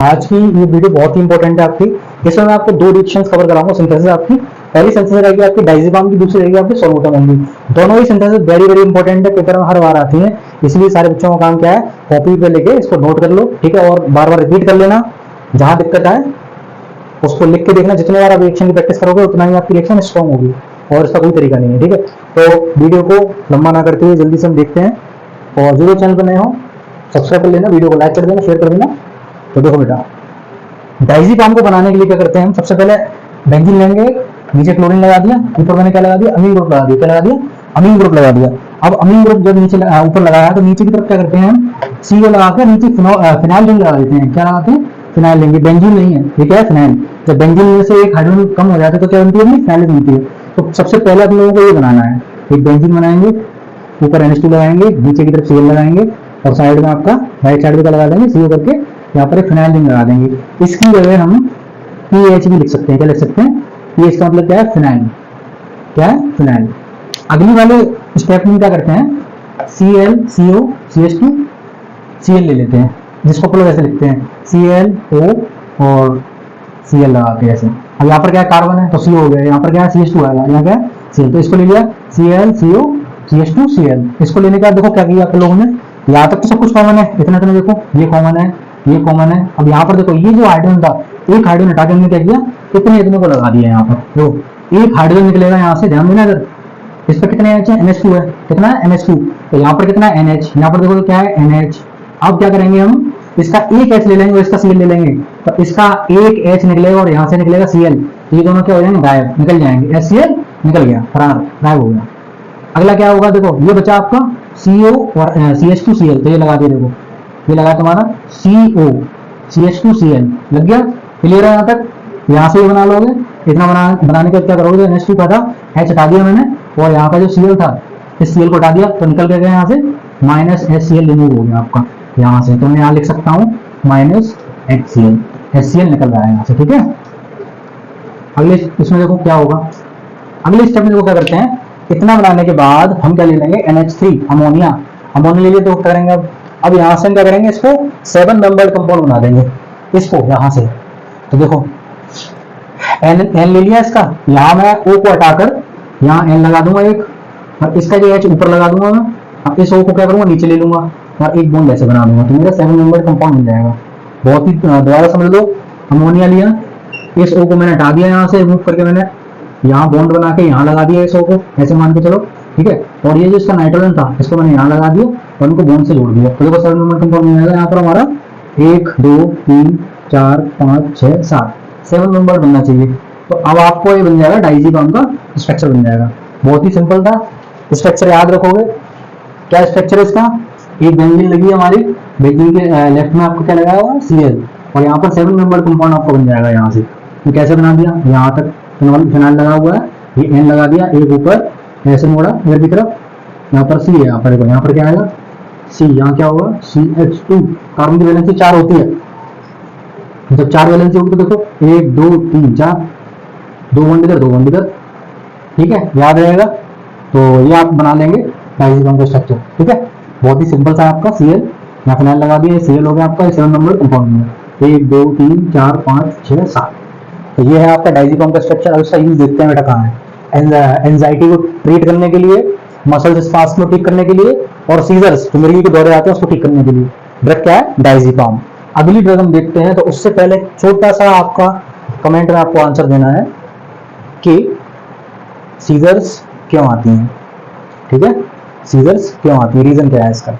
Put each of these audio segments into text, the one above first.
आज की ये वीडियो बहुत ही इंपॉर्टेंट है आपकी। इसमें मैं आपको दो रिएक्शंस कवर कराऊंगा सिंथेसिस आपकी। पहली सिंथेसिस रहेगी आपकी डायज़ेपाम की, दूसरी रहेगी आपकी सॉल्बुटामॉल की। दोनों ही सिंथेसिस वेरी वेरी इंपॉर्टेंट है, पेपर में हर बार आती है। इसलिए सारे बच्चों का काम क्या है, कॉपी पे लेके इसको नोट कर लो, ठीक है, और बार बार रिपीट कर लेना। जहां दिक्कत आए उसको लिख के देखना। जितने बार आप रिएक्शन की प्रैक्टिस करोगे उतना ही आपकी रिएक्शन स्ट्रॉन्ग होगी, और इसका कोई तरीका नहीं है, ठीक है। तो वीडियो को लंबा ना करते हुए जल्दी से हम देखते हैं। और जो चैनल पर नए हो सब्सक्राइब कर लेना, वीडियो को लाइक कर देना, शेयर कर देना। तो देखो बेटा, डायज़ेपाम को बनाने के लिए क्या करते हैं हम, सबसे पहले बेंजीन लेंगे, नीचे क्लोरीन लगा दिया, ऊपर मैंने क्या लगा दिया, अमीन ग्रुप लगा दिया। क्या लगा दिया? अमीन ग्रुप लगा दिया। अब अमीन ग्रुप जब नीचे ऊपर लगाया तो नीचे की तरफ क्या करते हैं हम, CO लगाकर नीचे फिनाइल रिंग लगा देते हैं। क्या लगाते हैं? Phenyl ring. बेंजीन नहीं है, ये क्या है? फिनाइल। जब बेंजीन में से एक हाइड्रोजन कम हो जाता है तो क्या बनती है? फिनाइल बनती है। तो सबसे पहले हम लोगों को ये बनाना है, एक बेंजीन बनाएंगे, ऊपर NH2 लगाएंगे, नीचे की तरफ Cl लगाएंगे, और साइड में आपका राइट साइड पे लगा देंगे CO करके, यहाँ पर एक फिनाइल रिंग लगा देंगे। इसकी जगह हम PH भी लिख सकते हैं। क्या लिख सकते हैं? PH का मतलब क्या है? फिनाइल। क्या है? फिनाइल। अगली वाले स्टेप में क्या करते हैं, Cl CO CH2 Cl ले लेते हैं, जिसको अपन लोग ऐसे लिखते हैं ClO और Cl लगा के ऐसे। अब यहाँ पर क्या है? कार्बन है तो CO हो गया, यहाँ पर क्या है? CH2 आएगा, यहाँ क्या है? Cl। तो इसको ले लिया Cl CO CH2 Cl। इसको लेने के बाद देखो क्या किया आप लोगों ने, यहाँ तक तो सब कुछ कॉमन है, इतना इतना देखो, ये कॉमन है, ये कॉमन है। अब यहाँ पर देखो, ये जो हाइड्रोजन था, एक हाइड्रोजन हटा के हमने क्या किया, इतने इतने को लगा दिया यहाँ पर। जो एक हाइड्रोजन निकलेगा यहाँ से, ध्यान देना इधर, इस पर कितने NH है? NH2 है। कितना है? NH2। तो यहाँ पर कितना है? NH। यहाँ पर देखो तो क्या है? NH। अब क्या करेंगे हम, इसका एक H ले लेंगे और इसका Cl ले लेंगे, तो इसका एक H निकलेगा और यहाँ से निकलेगा Cl। ये दोनों क्या हो जाएंगे? गायब, निकल जाएंगे। HCl निकल गया, फरार, गायब हो गया। अगला क्या होगा, देखो ये बचा आपका CO और CH2 Cl। तो ये लगा दिया, देखो ये लगा तुम्हारा CO CH2 Cl लग गया। क्लियर है यहाँ तक? यहाँ से ये बना लोगे, इतना बनाने के बाद क्या करोगे, NH2 का था, H हटा दिया मैंने, और यहाँ का जो Cl था, इस Cl को हटा दिया, तो निकल गया यहाँ से माइनस HCl रिमूव हो गया आपका यहाँ से। तो मैं यहाँ लिख सकता हूँ माइनस HCl निकल रहा है यहाँ से, ठीक है। अगले इसमें देखो क्या होगा, अगले स्टेप में देखो क्या करते हैं, इतना बनाने के बाद हम क्या ले लेंगे, NH3 अमोनिया। अमोनिया ले लिए तो क्या करेंगे, अब यहाँ से हम क्या करेंगे, इसको 7 मेंबर्ड कंपाउंड बना देंगे, इसको यहाँ से। तो देखो N ले लिया इसका, यहाँ मैं O को हटाकर यहाँ N लगा दूंगा एक, और इसका जो H ऊपर लगा दूंगा मैं। अब इस O को क्या करूंगा, नीचे ले लूंगा और एक बॉन्ड ऐसे बना दूंगा, तो मेरा 7 मेंबर्ड कंपाउंड मिल जाएगा। बहुत ही दोबारा समझ लो, अमोनिया लिया, इस O को मैंने हटा दिया यहाँ से, रिमूव करके मैंने यहाँ बॉन्ड बना के यहाँ लगा दिया इस O को, ऐसे मान के चलो, ठीक है। और ये जो इसका नाइट्रोजन था, इसको मैंने यहाँ लगा दिया और उनको बॉन्ड से जोड़ दिया। तो देखो 7 मेंबर्ड कंपाउंड मिल जाएगा यहाँ पर हमारा 1 2 3 4 5 6 7 7 मेंबर्ड बनना चाहिए। तो अब आपको ये बन जाएगा डायज़ेपाम का स्ट्रक्चर बन जाएगा। बहुत ही सिंपल था, स्ट्रक्चर याद रखोगे। क्या स्ट्रक्चर है इसका, एक बेंजीन लगी है हमारी, बेंजीन के लेफ्ट में आपको क्या लगा हुआ है, Cl, और यहाँ पर 7 मेंबर्ड कंपाउंड आपको बन जाएगा यहाँ से। तो कैसे बना दिया, यहाँ तक फिनाइल लगा हुआ है, ये N लगा दिया, एक ऊपर ऐसे मोड़ा इधर की तरफ, यहाँ पर C है, यहाँ पर देखो, यहाँ पर क्या आएगा C, यहाँ क्या होगा CH2। कार्बन की वैलेंसी 4 होती है, जब 4 वैलेंसी होगी तो देखो 1 2 3 4, 2 बॉन्ड इधर 2 बॉन्ड इधर, ठीक है, याद रहेगा। तो ये आप बना लेंगे डायज़ेपाम का स्ट्रक्चर, ठीक है। बहुत ही सिंपल सा आपका Cl, यहाँ फिनाइल लगा दिया, Cl हो गया आपका 7 नंबर कंपाउंड में, 1 2 3 4 5 6 7। तो ये है आपका डायज़ेपाम का स्ट्रक्चर। अब इसका यूज देखते हैं बेटा कहाँ है। एंजाइटी को ट्रीट करने के लिए, मसल स्पास्म को ठीक करने के लिए, और सीजर्स जो मिर्गी के दौरे आते हैं उसको ठीक करने के लिए ड्रग क्या है, डायज़ेपाम। अगली ड्रग हम देखते हैं, तो उससे पहले छोटा सा आपका कमेंट में आपको आंसर देना है कि सीजर्स क्यों आती हैं, ठीक है, सीजर्स क्यों आती है, रीजन क्या है इसका,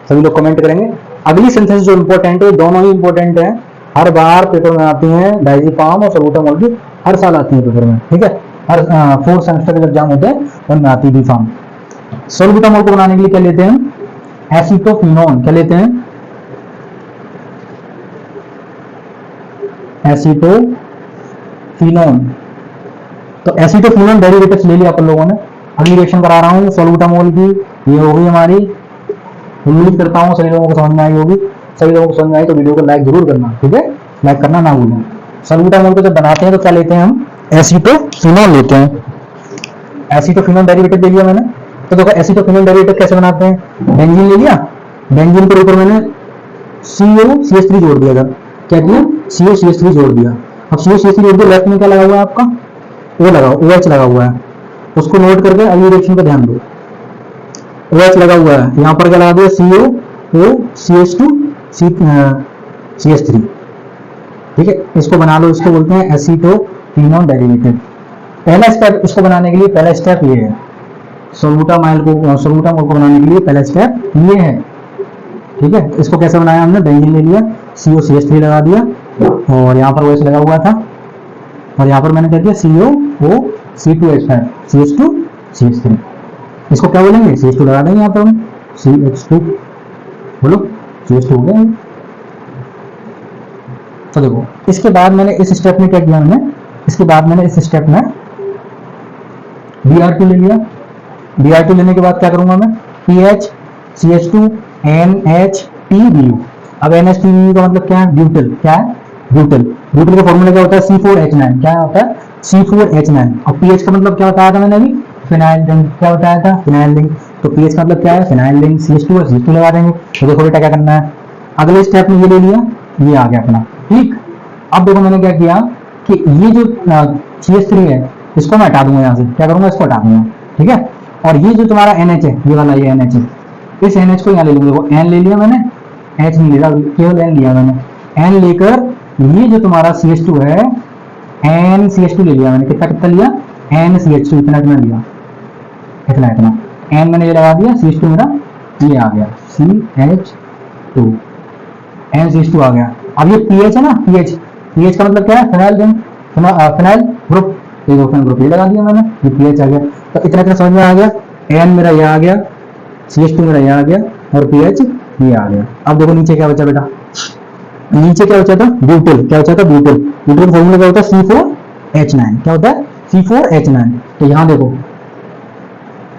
सभी लोग कमेंट करेंगे। अगली सिंथेसिस जो इंपॉर्टेंट है, दोनों ही इंपॉर्टेंट है, हर बार पेपर में आती हैं, डायज़ेपाम और सॉल्बुटामॉल की हर साल आती है पेपर में, ठीक है। हर 4 सेमेस्टर के एग्जाम होते हैं उनमें आती है बीफार्म। सॉल्बुटामॉल को बनाने के लिए क्या लेते हैं हम, एसीटोफिनोन। क्या लेते हैं, एसीटोफिनोन। तो एसीटोफिनोन डेरिवेटिव्स ले लिया अपन लोगों ने। अगली रिएक्शन करा रहा हूँ सॉल्बुटामॉल की, ये हो गई हमारी। उम्मीद करता हूँ सभी लोगों को समझ में आई होगी। सभी लोगों को समझ में आई तो वीडियो को लाइक जरूर करना, ठीक है, लाइक करना ना भूलें। सॉल्बुटामॉल को जब बनाते हैं तो क्या लेते हैं हम, एसीटोफिनोन लेते हैं। एसीटोफिनोन डेरिवेटिव ले लिया मैंने। तो देखो एसीटोफिनोन डेरिवेटिव कैसे बनाते हैं, बेंजीन ले लिया, बेंजीन के ऊपर मैंने CH3 जोड़ दिया था, क्या किया, COCH3 जोड़ दिया। अब COCH3 जोड़ दिया, लेफ्ट में क्या लगा हुआ है आपका, ओ लगा, OH लगा हुआ है, उसको नोट करके अगली रिएक्शन पे ध्यान दो। OH लगा हुआ है, यहाँ पर क्या लगा दिया, COOCH2 CH3। ठीक है, इसको बना लो, इसको बोलते हैं एसीटोफिनोल डेरिवेटिव। पहला स्टेप इसको बनाने के लिए, पहला स्टेप ये है, सोलबुटामॉल को बनाने के लिए पहला स्टेप ये है। ठीक है, इसको कैसे बनाया हमने, बेंजीन ले लिया, COCH3 लगा दिया, और यहाँ पर OH लगा हुआ था, और यहाँ पर मैंने कर दिया COOC2H5 CH2 CH3। इसको क्या बोलेंगे, CH2 लगा देंगे यहाँ पर हम, CH2, बोलो CH2 हो गया। तो देखो, इसके बाद मैंने इस स्टेप में क्या किया, इसके बाद मैंने इस स्टेप में Br2 ले लिया। Br2 लेने के बाद क्या करूंगा मैं, PH CH2 NH2Bu। अब NH2Bu का मतलब क्या है, ब्यूटिल। क्या है, ब्यूटिल। ब्यूटिल का फॉर्मूला क्या होता है, C4H9। क्या होता है, C4H9। और पीएच का मतलब क्या बताया था मैंने अभी, फिनाइल रिंग। क्या बताया था, फिनाइल रिंग। तो पीएच का मतलब क्या है, फिनाइल रिंग। CH2 और CH2 लगा देंगे। तो देखो बेटा क्या करना है, अगले स्टेप में ये ले लिया, ये आ गया अपना। ठीक, अब देखो मैंने क्या किया कि ये जो CH3 है इसको मैं हटा दूंगा यहाँ से, क्या करूंगा, इसको हटा दूंगा। ठीक है, और ये जो तुम्हारा NH है, ये वाला ये NH है, इस NH को यहाँ ले लूंगा। देखो N ले लिया मैंने, H नहीं लिया, केवल N लिया मैंने। N लेकर ये जो तुम्हारा CH2 है, NCH2 ले लिया मैंने। कितना कितना लिया, NCH2, इतना इतना लिया, इतना इतना। N मैंने ये लगा दिया, CH2 मेरा ये आ गया, CH2, NCH2 आ गया। अब ये pH है ना, pH का मतलब क्या है, फिनाइल रिंग, फिनाइल ग्रुप। ये दो ग्रुप ये लगा दिया मैंने, ये pH आ गया। तो इतना इतना समझ में आ गया, N मेरा ये आ गया, CH2 मेरा ये आ गया, और pH ये आ गया। अब देखो नीचे क्या बचा बेटा, नीचे क्या बचा था, ब्यूटिल। क्या बचा था, ब्यूटिल। ब्यूटिल फॉर्मूला क्या होता है, C4H9। क्या होता है, C4H9। तो यहाँ देखो,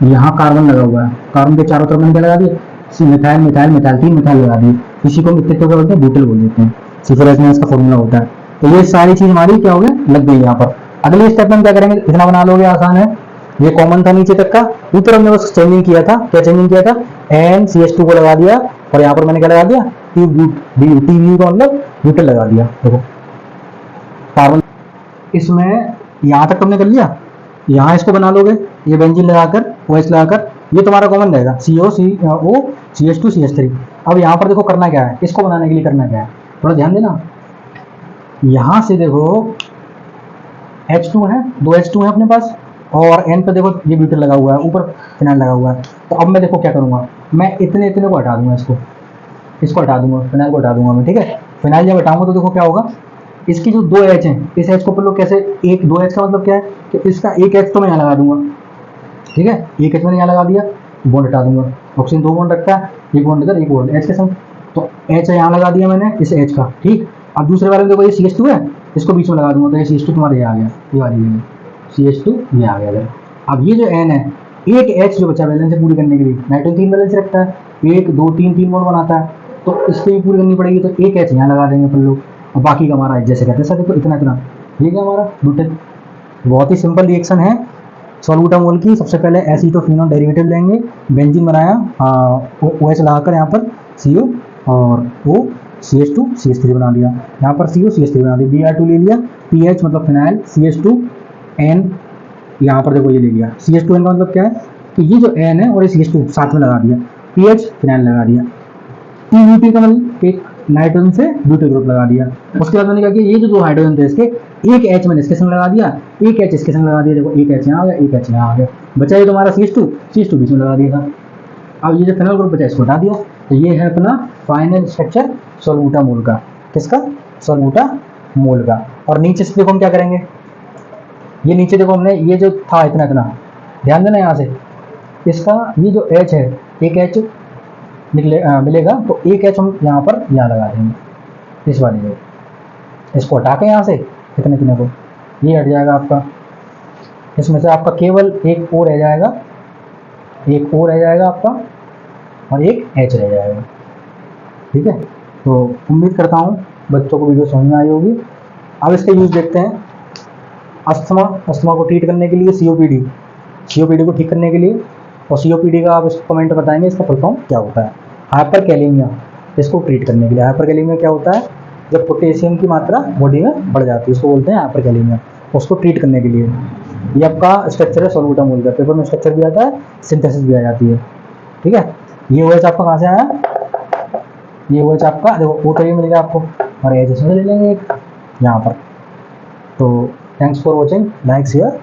यहाँ कार्बन लगा हुआ है, कार्बन के चारों तरफ मैंने क्या लगा दिया, मिथाइल मिथाइल मिथाइल, 3 मिथाइल लगा दिए। इसी को मिथ्यत्व क्या बोलते हैं, ब्यूटिल बोल देते हैं। C4H9 इसका फॉर्मूला होता है। तो ये सारी चीज हमारी क्या हो गई, लग गई यहाँ पर। अगले स्टेप में हम क्या करेंगे, इतना बना लोगे, आसान है। ये कॉमन था नीचे तक का, ऊपर हमने बस चेंजिंग किया था। क्या चेंजिंग किया था, NCH2 को लगा दिया, और यहाँ पर मैंने क्या लगा दिया, TBU का मतलब ब्यूटिल लगा दिया। देखो कार्बन, इसमें यहाँ तक तुमने कर लिया। यहाँ इसको बना लोगे, ये बेंजीन लगाकर, OH लगाकर, ये तुम्हारा कॉमन रहेगा, COCO CH2 CH3। अब यहाँ पर देखो करना क्या है, इसको बनाने के लिए करना क्या है, थोड़ा ध्यान देना। यहाँ से देखो H2 है, 2 H2 है अपने पास, और N पे देखो ये ब्यूटिल लगा हुआ है, ऊपर फिनाइल लगा हुआ है। तो अब मैं देखो क्या करूँगा, मैं इतने इतने को हटा दूंगा, इसको हटा दूंगा, फिनाइल को हटा दूंगा मैं। ठीक है, फिनाइल जब हटाऊंगा तो देखो क्या होगा, इसकी जो 2 H हैं, इस H को पर लोग कैसे, एक 2 H का मतलब क्या है कि इसका एक H तो मैं यहाँ लगा दूंगा। ठीक है, एक H मैंने यहाँ लगा दिया, बॉन्ड हटा दूंगा। ऑक्सीजन 2 बॉन्ड रखता है, एक बॉन्ड इधर, एक बॉन्ड H के संग। तो H यहाँ लगा दिया मैंने, इस H का। ठीक, अब दूसरे वाले में देखो ये CH2 है, इसको बीच में लगा दूंगा, तो ये CH2 तुम्हारे ये आ गया, ये वाली जगह CH2 ये आ गया। अब ये जो N है, एक H जो बचा बैलेंस पूरी करने के लिए, नाइट्रोजन 3 बैलेंस रखता है, 1 2 3 3 बॉन्ड बनाता है, तो इसको भी पूरी करनी पड़ेगी। तो एक H यहाँ लगा देंगे अपन लोग, और बाकी का हमारा जैसे कहते हैं सर, देखो इतना इतना, ठीक है हमारा ब्यूटेन। बहुत ही सिंपल रिएक्शन है सॉल्बुटामॉल की। सबसे पहले एसीटोफिनोल डेरिवेटिव लेंगे, बेंजीन बनाया, OH लगाकर यहाँ पर CO और O CH2 CH3 बना दिया, यहाँ पर CO CH3 बना दिया। Br2 ले लिया, PH मतलब फिनाइल, CH2 N, यहाँ पर देखो ये ले लिया, CH2N का मतलब क्या है कि ये जो N है और ये CH2 साथ में लगा दिया, PH फिनाइल लगा दिया। TBP का मतलब एक नाइट्रोजन से ब्यूटिल ग्रुप लगा दिया। उसके बाद मैंने कहा कि ये जो 2 हाइड्रोजन थे इसके, एक H मैंने इसके संग लगा दिया, एक H इसके संग लगा दिया। देखो एक H यहाँ आ गया, एक H यहाँ आ गया, बचा ये तुम्हारा CH2 बीच में लगा दिया था। अब ये जो फिनाइल ग्रुप बचा इसको हटा दिया। तो ये है अपना फाइनल स्ट्रक्चर सॉल्बुटामॉल का। किसका, सॉल्बुटामॉल का। और नीचे से देखो हम क्या करेंगे, ये नीचे देखो हमने ये जो था इतना इतना, ध्यान देना यहाँ से, इसका ये जो H है, एक H मिलेगा, तो एक H हम यहाँ पर यहाँ लगा देंगे, इस वाले में। इसको हटा के यहाँ से इतने इतने को, ये हट जाएगा आपका। इसमें से आपका केवल एक O रह जाएगा, एक O रह जाएगा आपका, और एक H रह जाएगा। ठीक है, तो उम्मीद करता हूँ बच्चों को वीडियो समझ में आई होगी। अब इसका यूज देखते हैं। अस्थमा को ट्रीट करने के लिए, COPD को ठीक करने के लिए, और COPD का आप इसको कमेंट बताएंगे इसका फुल फॉर्म क्या होता है। हाइपर कैलेमिया, इसको ट्रीट करने के लिए, हाइपर कैलेमिया क्या होता है जब पोटेशियम की मात्रा बॉडी में बढ़ जाती है, उसको बोलते हैं हाइपरकैलेमिया। उसको ट्रीट करने के लिए ये आपका स्ट्रक्चर है सॉल्बुटामोल का। पेपर में स्ट्रक्चर भी आता है, सिंथेसिस भी आ जाती है। ठीक है, ये OH आपका कहाँ से आया, ये OH आपका देखो O तरीके मिलेगा आपको, और एच ले लेंगे एक यहाँ पर। तो thanks for watching, like share.